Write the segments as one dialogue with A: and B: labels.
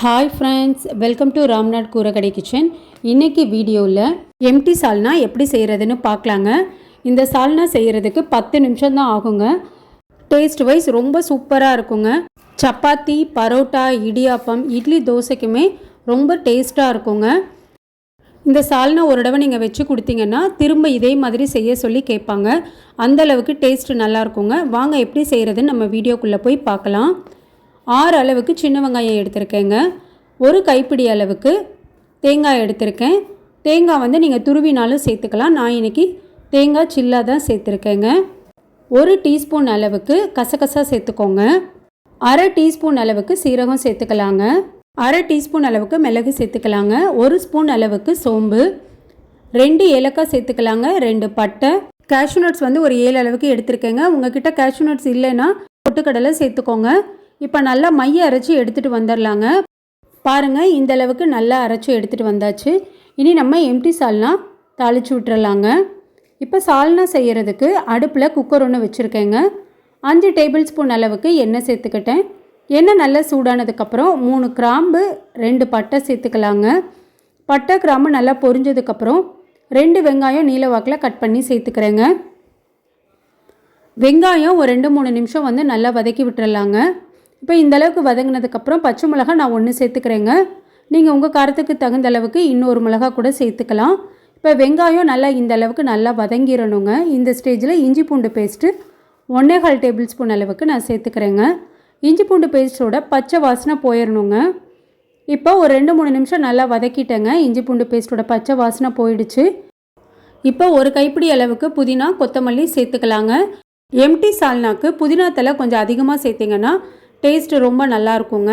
A: Hi friends, welcome to Ramnath கூரக்கடை kitchen. இன்றைக்கி வீடியோவில் empty சால்னா எப்படி செய்கிறதுன்னு பார்க்கலாங்க. இந்த சால்னா செய்கிறதுக்கு 10 நிமிஷம் தான் ஆகுங்க. டேஸ்ட் வைஸ் ரொம்ப சூப்பராக இருக்குங்க. சப்பாத்தி, பரோட்டா, இடியாப்பம், இட்லி, தோசைக்குமே ரொம்ப டேஸ்ட்டாக இருக்குங்க. இந்த சால்னா ஒரு தடவை நீங்கள் வச்சு கொடுத்தீங்கன்னா திரும்ப இதே மாதிரி செய்ய சொல்லி கேட்பாங்க. அந்தளவுக்கு டேஸ்ட்டு நல்லாயிருக்குங்க. வாங்க எப்படி செய்கிறதுன்னு நம்ம வீடியோக்குள்ளே போய் பார்க்கலாம். 6 அளவுக்கு சின்ன வெங்காயம் எடுத்திருக்கேங்க. ஒரு கைப்பிடி அளவுக்கு தேங்காய் எடுத்திருக்கேன். தேங்காய் வந்து நீங்கள் துருவினாலும் சேர்த்துக்கலாம். நான் இன்றைக்கி தேங்காய் சில்லாக தான் சேர்த்துருக்கேங்க. 1 டீஸ்பூன் அளவுக்கு கசகசா சேர்த்துக்கோங்க. 1/2 டீஸ்பூன் அளவுக்கு சீரகம் சேர்த்துக்கலாங்க. 1/2 டீஸ்பூன் அளவுக்கு மிளகு சேர்த்துக்கலாங்க. 1 ஸ்பூன் அளவுக்கு சோம்பு, 2 ஏலக்காய் சேர்த்துக்கலாங்க. 2 பட்டை, கேஷ்யூ நட்ஸ் வந்து ஒரு 7 அளவுக்கு எடுத்திருக்கேங்க. உங்கள்கிட்ட கேஷ்யூ நட்ஸ் இல்லைன்னா பொட்டுக்கடலை சேர்த்துக்கோங்க. இப்போ நல்லா மைய அரைச்சி எடுத்துகிட்டு வந்துடலாங்க. பாருங்கள், இந்த அளவுக்கு நல்லா அரைச்சி எடுத்துகிட்டு வந்தாச்சு. இனி நம்ம எம்டி சால்னா தாளித்து விட்டுறலாங்க. இப்போ சால்னா செய்கிறதுக்கு அடுப்பில் குக்கர் ஒன்று வச்சுருக்கேங்க. 5 டேபிள் ஸ்பூன் அளவுக்கு எண்ணெய் சேர்த்துக்கிட்டேன். எண்ணெய் நல்லா சூடானதுக்கப்புறம் 3 கிராம்பு, 2 பட்டை சேர்த்துக்கலாங்க. பட்டை கிராம்பு நல்லா பொரிஞ்சதுக்கப்புறம் 2 வெங்காயம் நீல வாக்கில் கட் பண்ணி சேர்த்துக்கிறேங்க. வெங்காயம் ஒரு 2-3 நிமிஷம் வந்து நல்லா வதக்கி விட்டுறலாங்க. இப்போ இந்தளவுக்கு வதங்கினதுக்கப்புறம் பச்சை மிளகா நான் 1 சேர்த்துக்கிறேங்க. நீங்கள் உங்கள் காரத்துக்கு தகுந்த அளவுக்கு இன்னொரு மிளகா கூட சேர்த்துக்கலாம். இப்போ வெங்காயம் நல்லா இந்த அளவுக்கு நல்லா வதங்கிடணுங்க. இந்த ஸ்டேஜில் இஞ்சி பூண்டு பேஸ்ட்டு 1.25 டேபிள் ஸ்பூன் அளவுக்கு நான் சேர்த்துக்கிறேங்க. இஞ்சி பூண்டு பேஸ்ட்டோட பச்சை வாசனை போயிடணுங்க. இப்போ ஒரு 2-3 நிமிஷம் நல்லா வதக்கிட்டேங்க. இஞ்சி பூண்டு பேஸ்ட்டோட பச்சை வாசனை போயிடுச்சு. இப்போ ஒரு கைப்பிடி அளவுக்கு புதினா, கொத்தமல்லி சேர்த்துக்கலாங்க. எம்டி சால்னாக்கு புதினா தலை கொஞ்சம் அதிகமாக சேர்த்திங்கன்னா டேஸ்ட்டு ரொம்ப நல்லாயிருக்குங்க.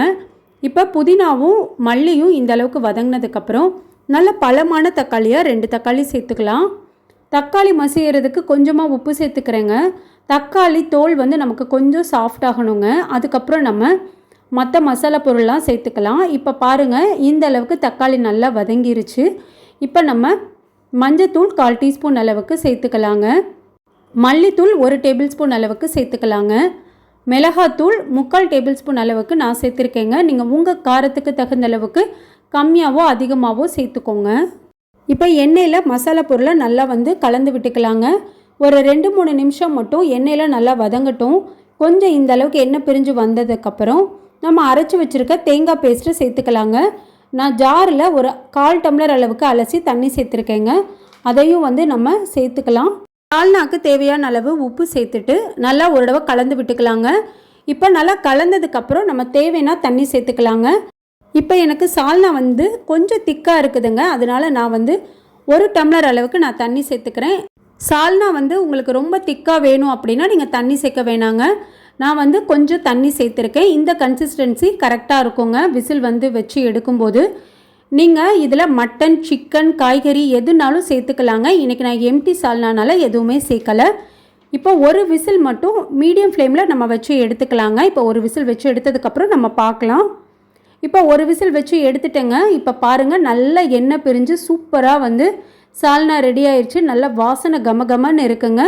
A: இப்போ புதினாவும் மல்லியும் இந்த அளவுக்கு வதங்கினதுக்கப்புறம் நல்ல பழமான தக்காளியாக 2 தக்காளி சேர்த்துக்கலாம். தக்காளி மசியறதுக்கு கொஞ்சமாக உப்பு சேர்த்துக்கிறேங்க. தக்காளி தோல் வந்து நமக்கு கொஞ்சம் சாஃப்ட் ஆகணுங்க. அதுக்கப்புறம் நம்ம மற்ற மசாலா பொருள்லாம் சேர்த்துக்கலாம். இப்போ பாருங்கள், இந்த அளவுக்கு தக்காளி நல்லா வதங்கிருச்சு. இப்போ நம்ம மஞ்சத்தூள் 1/4 டீஸ்பூன் அளவுக்கு சேர்த்துக்கலாங்க. மல்லித்தூள் 1 டேபிள் ஸ்பூன் அளவுக்கு சேர்த்துக்கலாங்க. மிளகாத்தூள் 3/4 டேபிள் ஸ்பூன் அளவுக்கு நான் சேர்த்துருக்கேங்க. நீங்கள் உங்கள் காரத்துக்கு தகுந்த அளவுக்கு கம்மியாகவோ அதிகமாகவோ சேர்த்துக்கோங்க. இப்போ எண்ணெயில் மசாலா பொருளை நல்லா வந்து கலந்து விட்டுக்கலாங்க. ஒரு 2-3 நிமிஷம் மட்டும் எண்ணெயில் நல்லா வதங்கட்டும். கொஞ்சம் இந்த அளவுக்கு எண்ணெய் பிரிஞ்சு வந்ததுக்கப்புறம் நம்ம அரைச்சி வச்சுருக்க தேங்காய் பேஸ்ட்டு சேர்த்துக்கலாங்க. நான் ஜாரில் ஒரு 1/4 டம்ளர் அளவுக்கு அலசி தண்ணி சேர்த்துருக்கேங்க. அதையும் வந்து நம்ம சேர்த்துக்கலாம். சால்னாக்கு தேவையான அளவு உப்பு சேர்த்துட்டு நல்லா ஒரு தடவை கலந்து விட்டுக்கலாங்க. இப்போ நல்லா கலந்ததுக்கப்புறம் நம்ம தேவைன்னா தண்ணி சேர்த்துக்கலாங்க. இப்போ எனக்கு சால்னா வந்து கொஞ்சம் திக்காக இருக்குதுங்க. அதனால் நான் வந்து 1 டம்ளர் அளவுக்கு நான் தண்ணி சேர்த்துக்கிறேன். சால்னா வந்து உங்களுக்கு ரொம்ப திக்காக வேணும் அப்படின்னா நீங்கள் தண்ணி சேர்க்க வேணாங்க. நான் வந்து கொஞ்சம் தண்ணி சேர்த்துருக்கேன். இந்த கன்சிஸ்டன்சி கரெக்டாக இருக்குங்க. விசில் வந்து வச்சு எடுக்கும்போது நீங்கள் இதில் மட்டன், சிக்கன், காய்கறி எதுனாலும் சேர்த்துக்கலாங்க. இன்றைக்கி நான் எம்டி சால்னானால எதுவுமே சேர்க்கலை. இப்போ ஒரு விசில் மட்டும் மீடியம் ஃப்ளேமில் நம்ம வச்சு எடுத்துக்கலாங்க. இப்போ ஒரு விசில் வச்சு எடுத்ததுக்கப்புறம் நம்ம பார்க்கலாம். இப்போ ஒரு விசில் வச்சு எடுத்துட்டேங்க. இப்போ பாருங்கள், நல்ல எண்ணெய் பிரிஞ்சு சூப்பராக வந்து சால்னா ரெடி ஆயிடுச்சு. நல்ல வாசனை கமகமன்னு இருக்குங்க.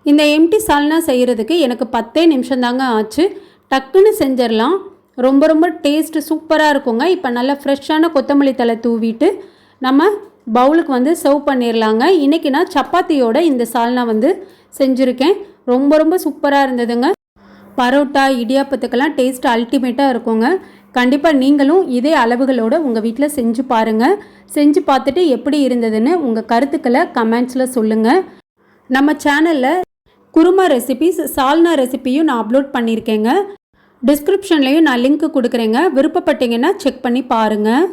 A: இந்த எம்டி சால்னா செய்கிறதுக்கு எனக்கு 10 நிமிஷம் தாங்க ஆச்சு. டக்குன்னு செஞ்சிடலாம். ரொம்ப ரொம்ப டேஸ்ட்டு சூப்பராக இருக்குங்க. இப்போ நல்லா ஃப்ரெஷ்ஷான கொத்தமல்லி தழை தூவிட்டு நம்ம பவுலுக்கு வந்து சர்வ் பண்ணிடலாங்க. இன்றைக்கி நான் சப்பாத்தியோட இந்த சால்னா வந்து செஞ்சுருக்கேன். ரொம்ப ரொம்ப சூப்பராக இருந்ததுங்க. பரோட்டா, இடியாப்பத்துக்கெல்லாம் டேஸ்ட் அல்டிமேட்டாக இருக்குங்க. கண்டிப்பாக நீங்களும் இதே அளவுகளோடு உங்கள் வீட்டில் செஞ்சு பாருங்கள். செஞ்சு பார்த்துட்டு எப்படி இருந்ததுன்னு உங்கள் கருத்துக்களை கமெண்ட்ஸில் சொல்லுங்கள். நம்ம சேனலில் குருமா ரெசிபீஸ், சால்னா ரெசிபியும் நான் அப்லோட் பண்ணியிருக்கேங்க. டிஸ்கிரிப்ஷன்லேயும் நான் லிங்க் கொடுக்குறேங்க. விருப்பப்பட்டீங்கன்னா செக் பண்ணி பாருங்கள்.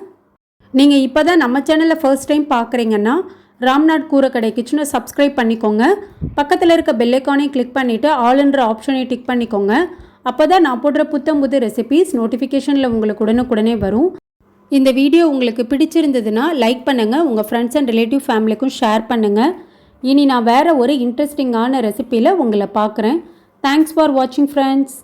A: நீங்கள் இப்போ தான் நம்ம சேனலில் ஃபர்ஸ்ட் டைம் பார்க்குறீங்கன்னா ராம்நாத் கூரக்கடை கிச்சனை சப்ஸ்கிரைப் பண்ணிக்கோங்க. பக்கத்தில் இருக்க பெல் ஐக்கானையும் கிளிக் பண்ணிவிட்டு ஆல்ன்ற ஆப்ஷனை டிக் பண்ணிக்கோங்க. அப்போ தான் நான் போடுற புது ரெசிபீஸ் நோட்டிஃபிகேஷனில் உங்களுக்கு உடனுக்குடனே வரும். இந்த வீடியோ உங்களுக்கு பிடிச்சிருந்ததுன்னா லைக் பண்ணுங்கள். உங்கள் ஃப்ரெண்ட்ஸ் அண்ட் ரிலேட்டிவ் ஃபேமிலிக்கும் ஷேர் பண்ணுங்கள். இனி நான் வேறு ஒரு இன்ட்ரெஸ்டிங்கான ரெசிபியில் உங்களை பார்க்குறேன். தேங்க்ஸ் ஃபார் வாட்சிங் ஃப்ரெண்ட்ஸ்.